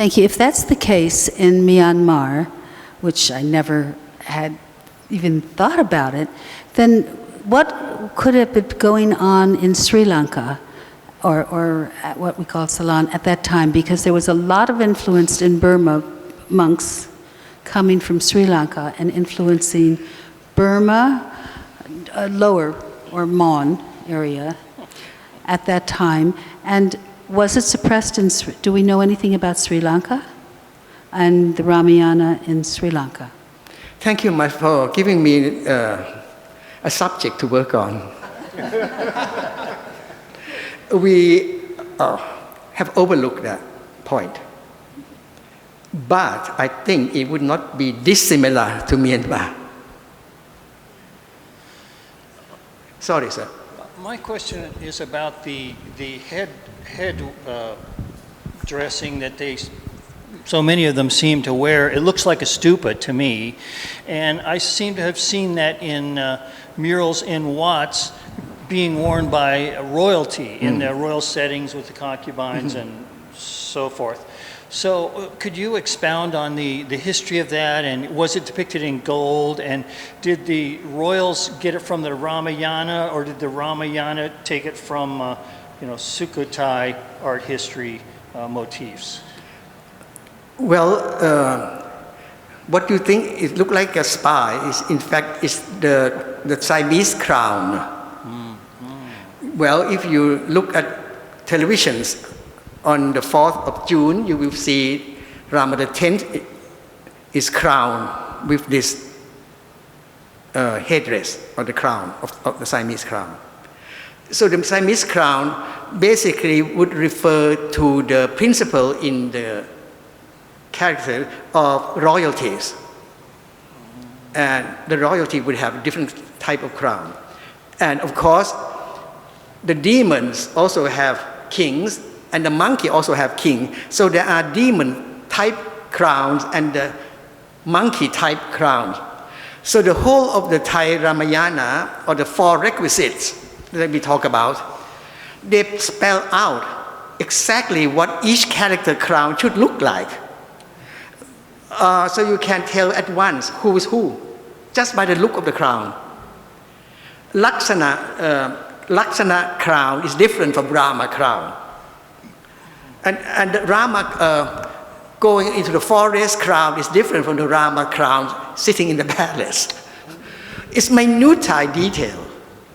Thank you. If that's the case in Myanmar, which I never had even thought about it, then what could have been going on in Sri Lanka, or at what we call Ceylon at that time? Because there was a lot of influence in Burma, monks coming from Sri Lanka and influencing Burma, lower or Mon area at that time. And was it suppressed in, do we know anything about Sri Lanka and the Ramayana in Sri Lanka? Thank you much for giving me a subject to work on. We have overlooked that point. But I think it would not be dissimilar to Myanmar. Sorry, sir. My question is about the head dressing that so many of them seem to wear. It looks like a stupa to me, and I seem to have seen that in murals in Watts being worn by royalty in their royal settings with the concubines and so forth. So could you expound on the history of that, and was it depicted in gold, and did the royals get it from the Ramayana, or did the Ramayana take it from Sukhothai art history motifs? Well, what you think it looked like a spy is in fact is the Siamese crown. Well, if you look at televisions on the 4th of June, you will see Rama the 10th is crowned with this headdress or the crown of the Siamese crown. So the Siamese crown basically would refer to the principle in the character of royalties. And the royalty would have a different type of crown. And of course, the demons also have kings, and the monkey also have king. So there are demon type crowns and the monkey type crowns. So the whole of the Thai Ramayana, or the 4 requisites that we talk about, they spell out exactly what each character crown should look like. So you can tell at once who is who, just by the look of the crown. Laksana crown is different from Rama crown. And the Rama going into the forest crown is different from the Rama crown sitting in the palace. It's minute detail,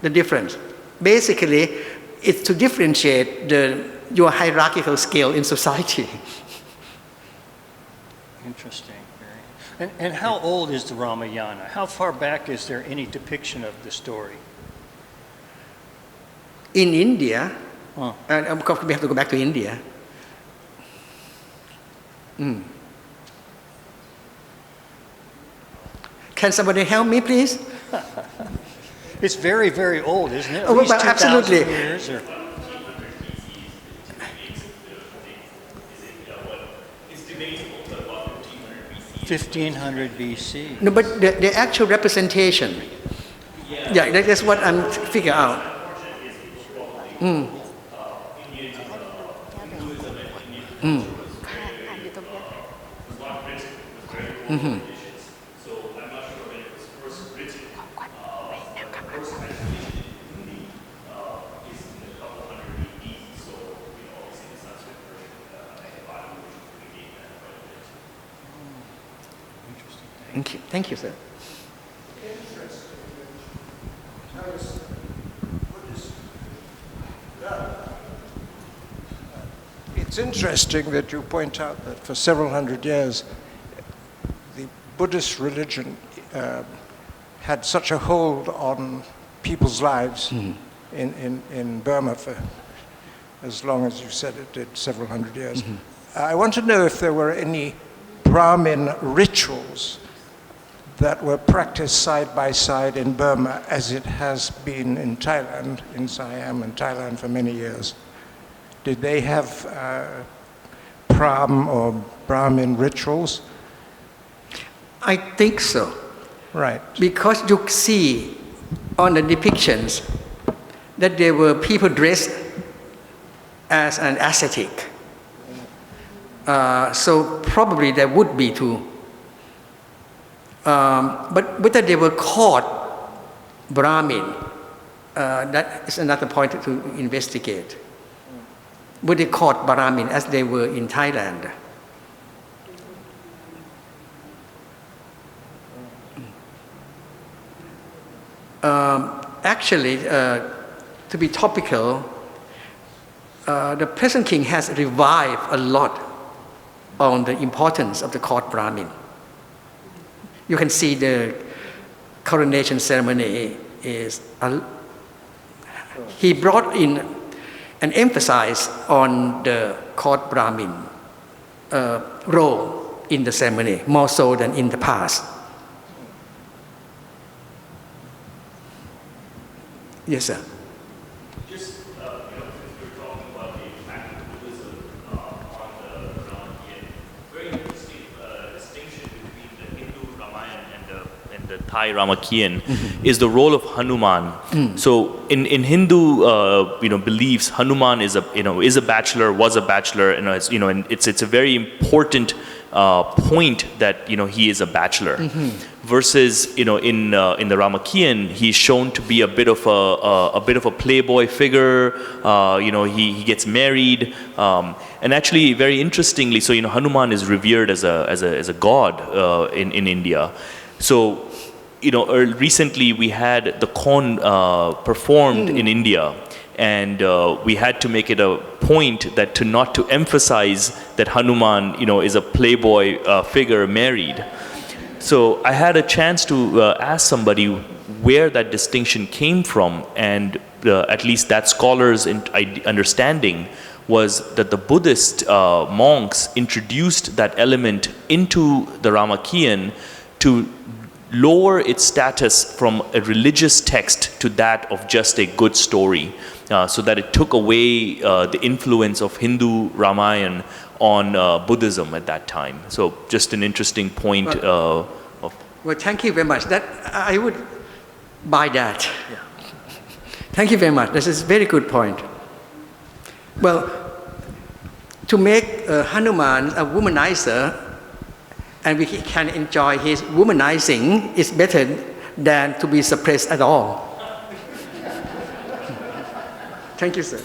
the difference. Basically, it's to differentiate your hierarchical scale in society. Interesting. And how old is the Ramayana? How far back is there any depiction of the story? In India, and of course we have to go back to India. Can somebody help me, please? It's very, very old, isn't it? At least 2,000 absolutely. Years, or... 1500 BC. No, but the actual representation. Yeah, that's what I'm figuring out. Thank you, sir. It's interesting that you point out that for several hundred years, the Buddhist religion had such a hold on people's lives in Burma for as long as you said it did, several hundred years. I want to know if there were any Brahmin rituals that were practiced side by side in Burma as it has been in Thailand, in Siam and Thailand for many years. Did they have Pram or Brahmin rituals? I think so. Right. Because you see on the depictions that there were people dressed as an ascetic. So probably there would be too. But whether they were called Brahmin, that is another point to investigate. Were they called Brahmin as they were in Thailand? Actually, to be topical, the present king has revived a lot on the importance of the court Brahmin. You can see the coronation ceremony is, he brought in and emphasized on the court Brahmin role in the ceremony, more so than in the past. Yes, sir. Just, since we're talking about the impact of Buddhism on the Ramayana, very interesting distinction between the Hindu Ramayana and the Thai Ramakien is the role of Hanuman. So in Hindu beliefs, Hanuman is a bachelor, was a bachelor, and it's a very important point that he is a bachelor. Versus in the Ramakien, he's shown to be a bit of a playboy figure. He gets married, and actually very interestingly, so Hanuman is revered as a god in India. So recently we had the Kon performed in India. And we had to make it a point that not to emphasize that Hanuman, is a playboy figure married. So I had a chance to ask somebody where that distinction came from, and at least that scholar's understanding was that the Buddhist monks introduced that element into the Ramakien to lower its status from a religious text to that of just a good story, so that it took away the influence of Hindu Ramayana on Buddhism at that time. So just an interesting point. Well, thank you very much. That I would buy that. Yeah. Thank you very much. This is a very good point. Well, to make Hanuman a womanizer, and we can enjoy his womanizing, is better than to be suppressed at all. Thank you, sir.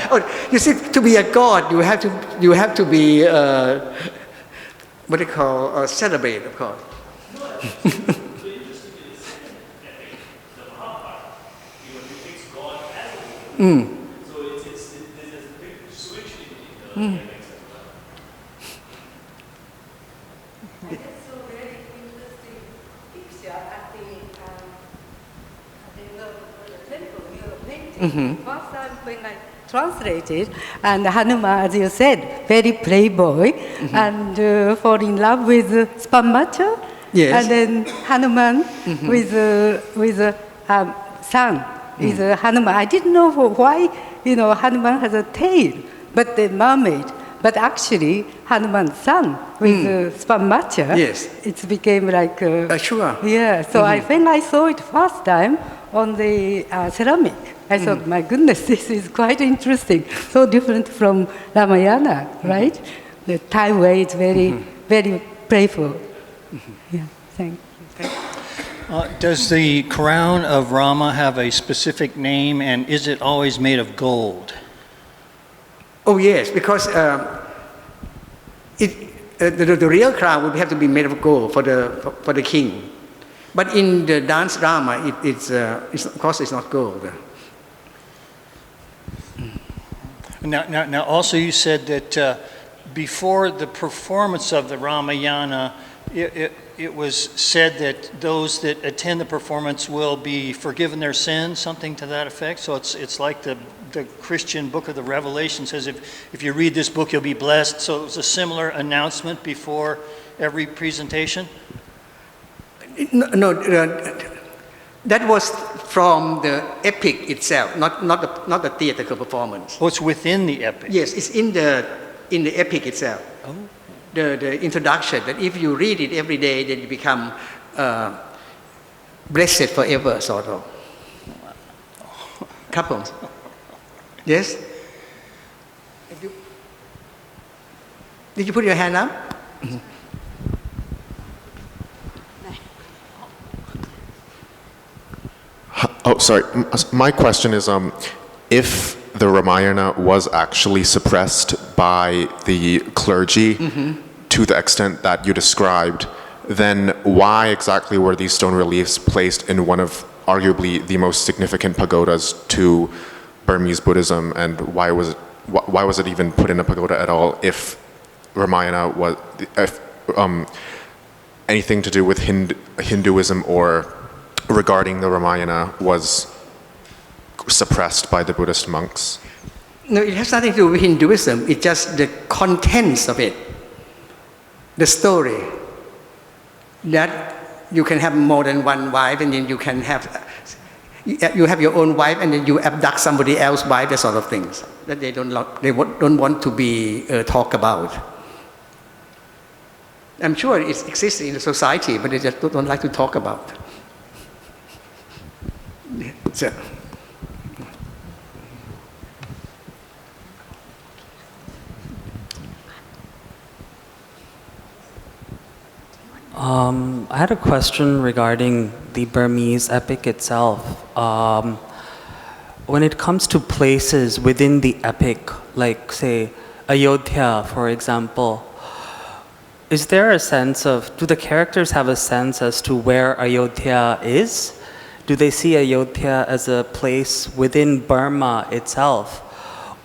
Oh, you see, to be a god, you have to be what they call celebrate, of course. So there's a big switch in the That's a very interesting picture at the temple you're painting. First time when I translated, and Hanuman, as you said, very playboy, and fall in love with Spammacha, Yes. and then Hanuman with son is Hanuman. I didn't know why Hanuman has a tail, but the mermaid. But actually, Hanuman's son with Spammacha, Yes. it became like Sure. yeah. So when I saw it first time on the ceramic, I thought, my goodness, this is quite interesting. So different from Ramayana, right? The Thai way is very, very playful. Yeah. Thank you. Does the crown of Rama have a specific name, and is it always made of gold? Oh yes, because the real crown would have to be made of gold for the king, but in the dance drama, it's of course it's not gold. Now, also you said that before the performance of the Ramayana, it was said that those that attend the performance will be forgiven their sins, something to that effect. So it's like the Christian book of the Revelation says, if you read this book, you'll be blessed. So it was a similar announcement before every presentation? No, that was from the epic itself, not the theatrical performance. Oh, it's within the epic. Yes, it's in the epic itself. Oh. The introduction, that if you read it every day, then you become blessed forever, sort of. Couples. Yes? Did you put your hand up? Oh, sorry. My question is, if the Ramayana was actually suppressed by the clergy to the extent that you described, then why exactly were these stone reliefs placed in one of arguably the most significant pagodas to Burmese Buddhism, and why was it even put in a pagoda at all if Ramayana was anything to do with Hinduism or regarding the Ramayana was suppressed by the Buddhist monks? No, it has nothing to do with Hinduism. It's just the contents of it, the story, that you can have more than one wife, and then you have your own wife, and then you abduct somebody else's wife, that sort of things that they don't want to be talked about. I'm sure it exists in the society, but they just don't like to talk about. So. I had a question regarding the Burmese epic itself. When it comes to places within the epic, like say Ayodhya, for example, is there a sense of, do the characters have a sense as to where Ayodhya is? Do they see Ayodhya as a place within Burma itself?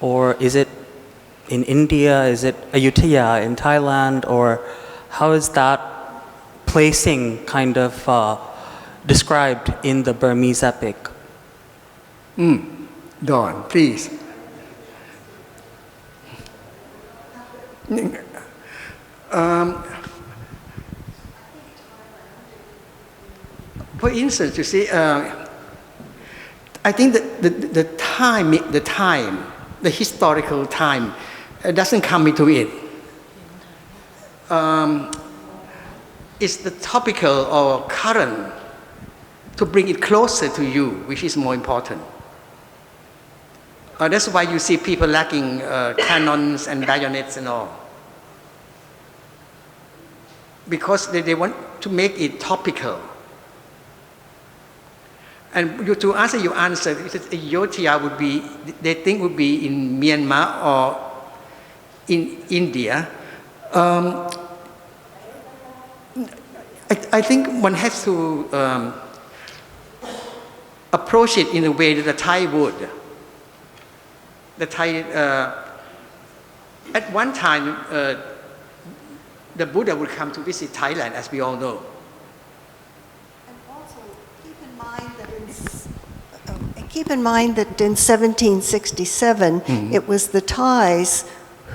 Or is it in India? Is it Ayutthaya in Thailand? Or how is that placing kind of described in the Burmese epic? Dawn, please. For instance, you see, I think that the historical time doesn't come into it. It's the topical or current to bring it closer to you, which is more important. That's why you see people lacking cannons and bayonets and all. Because they want to make it topical. And to answer your answer, Ayodhya would be, they think would be in Myanmar or in India. I think one has to approach it in a way that the Thai would. The Thai, at one time, the Buddha would come to visit Thailand, as we all know. And also, keep in mind that in 1767, it was the Thais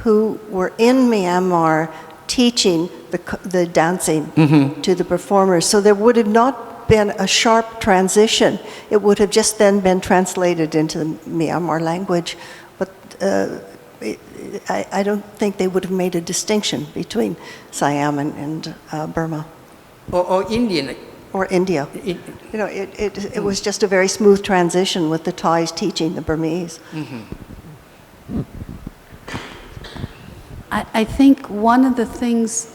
who were in Myanmar teaching the dancing to the performers. So there would have not been a sharp transition. It would have just then been translated into the Myanmar language. But I don't think they would have made a distinction between Siam and Burma. Or Indian. Or India. It was just a very smooth transition with the Thais teaching the Burmese. I think one of the things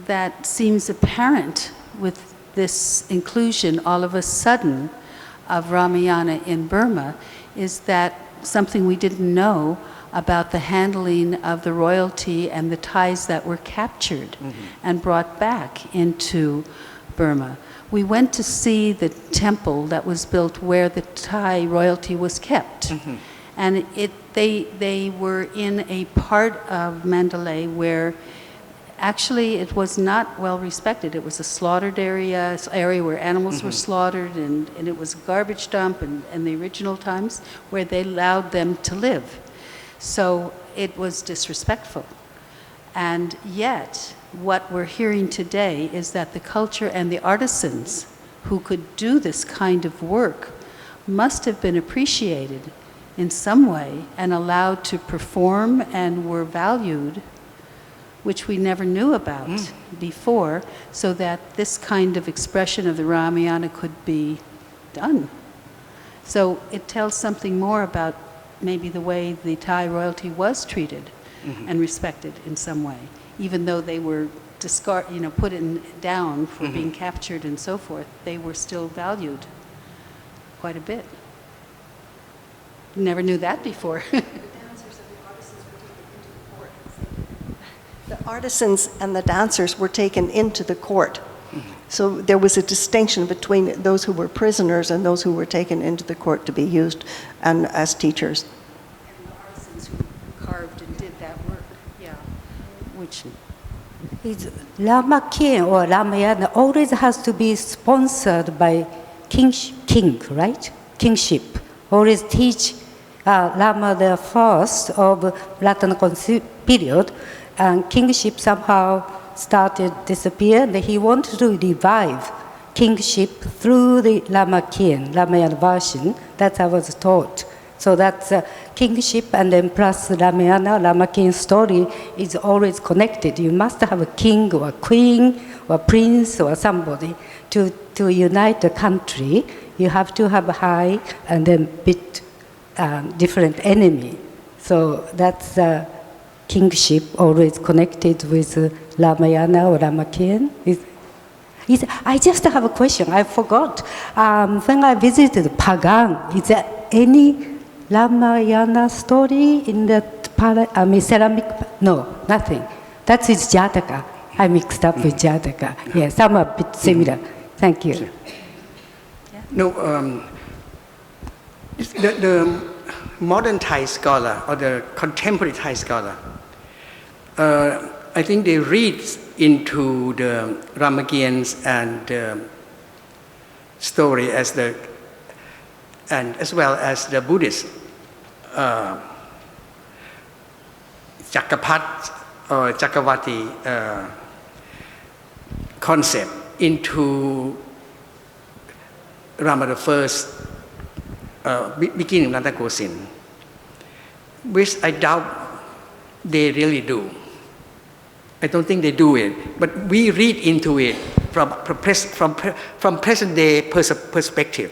that seems apparent with this inclusion all of a sudden of Ramayana in Burma is that something we didn't know about the handling of the royalty and the Thais that were captured and brought back into Burma. We went to see the temple that was built where the Thai royalty was kept. And they were in a part of Mandalay where actually it was not well respected. It was a slaughtered area where animals were slaughtered, and it was a garbage dump in the original times where they allowed them to live. So it was disrespectful. And yet, what we're hearing today is that the culture and the artisans who could do this kind of work must have been appreciated in some way and allowed to perform and were valued, which we never knew about before, so that this kind of expression of the Ramayana could be done. So it tells something more about maybe the way the Thai royalty was treated and respected in some way, even though they were put down for being captured and so forth, they were still valued quite a bit. Never knew that before. The artisans and the dancers were taken into the court. So there was a distinction between those who were prisoners and those who were taken into the court to be used and as teachers. And the artisans who carved and did that work, yeah. Which Is Rāmakien or Ramayana always has to be sponsored by king, right? Kingship. Always teach Rama the first of Ratanakosin period, and kingship somehow started disappear. And he wanted to revive kingship through the Ramayana version. That I was taught. So that's kingship, and then plus Ramayana story is always connected. You must have a king or a queen or prince or somebody to unite the country. You have to have a high and then bit different enemy. So that's kingship always connected with Ramayana or Ramakien. I just have a question. I forgot. When I visited Pagan, is there any Ramayana story in that ceramic? No, nothing. That is Jataka. I mixed up with Jataka. Yes, some are a bit similar. Thank you. No, the modern Thai scholar or the contemporary Thai scholar, I think they read into the Ramayana and story as well as the Buddhist Chakapat or Chakavati concept into Rama the First beginning of Ratanakosin, which I doubt they really do. I don't think they do it, but we read into it from present day perspective,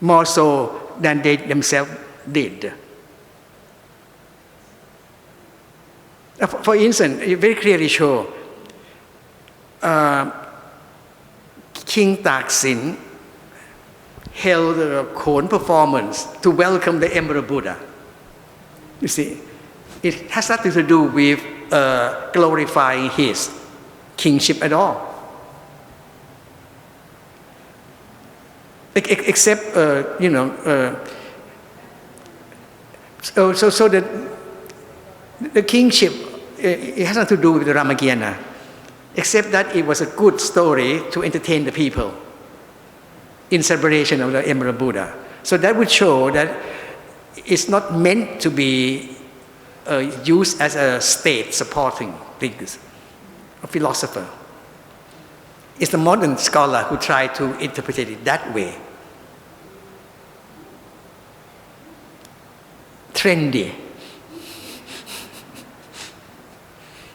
more so than they themselves did. For instance, it very clearly show King Taksin held a Khon performance to welcome the Emperor Buddha. You see, it has nothing to do with glorifying his kingship at all. Except, so the kingship, it has nothing to do with the Ramayana, except that it was a good story to entertain the people in celebration of the Emperor Buddha. So that would show that it's not meant to be used as a state supporting things, a philosopher. It's the modern scholar who try to interpret it that way. Trendy.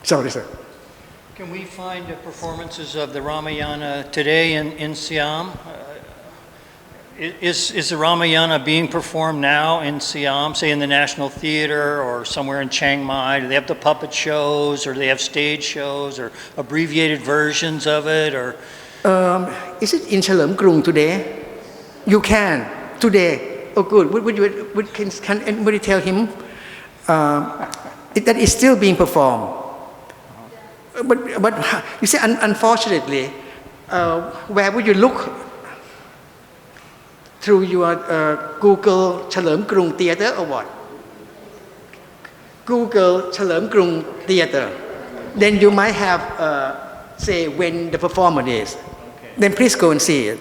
Sorry, sir. Can we find performances of the Ramayana today in Siam? Is the Ramayana being performed now in Siam, say in the National Theatre or somewhere in Chiang Mai? Do they have the puppet shows, or do they have stage shows, or abbreviated versions of it, or? Is it in Chalerm Krung today? You can today. Oh, good. Can anybody tell him that is still being performed? But you see, unfortunately, where would you look? Through your Google Chalerm Krung Theatre or what? Google Chalerm Krung Theatre. Then you might have, say, when the performance is. Okay. Then please go and see it.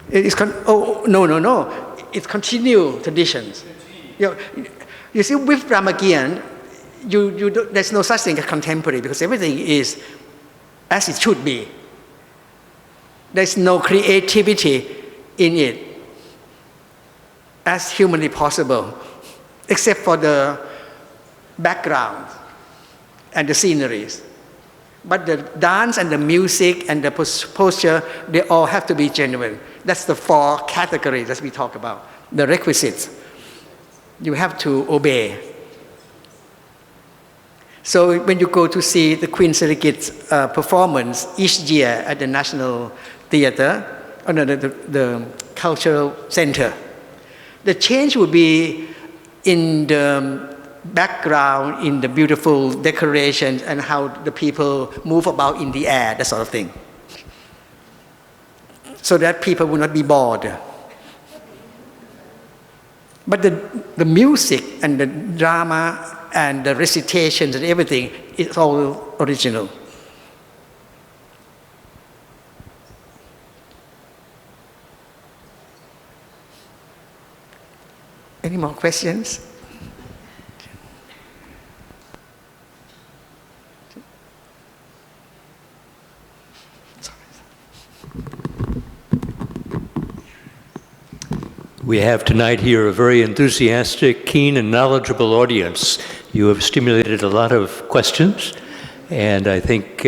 No. It's continued traditions. You see, with Ramayana, there's no such thing as contemporary, because everything is as it should be. There's no creativity in it as humanly possible, except for the background and the sceneries. But the dance and the music and the posture, they all have to be genuine. That's the 4 categories that we talk about, the requisites. You have to obey. So when you go to see the Queen Sirikit's performance each year at the National Theatre, or the Cultural Center, the change would be in the background, in the beautiful decorations and how the people move about in the air, that sort of thing. So that people will not be bored. But the music and the drama and the recitations and everything is all original. Any more questions? We have tonight here a very enthusiastic, keen, and knowledgeable audience. You have stimulated a lot of questions, and I think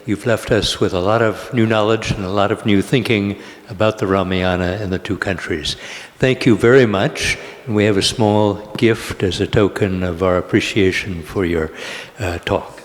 you've left us with a lot of new knowledge and a lot of new thinking about the Ramayana in the 2 countries. Thank you very much, and we have a small gift as a token of our appreciation for your talk.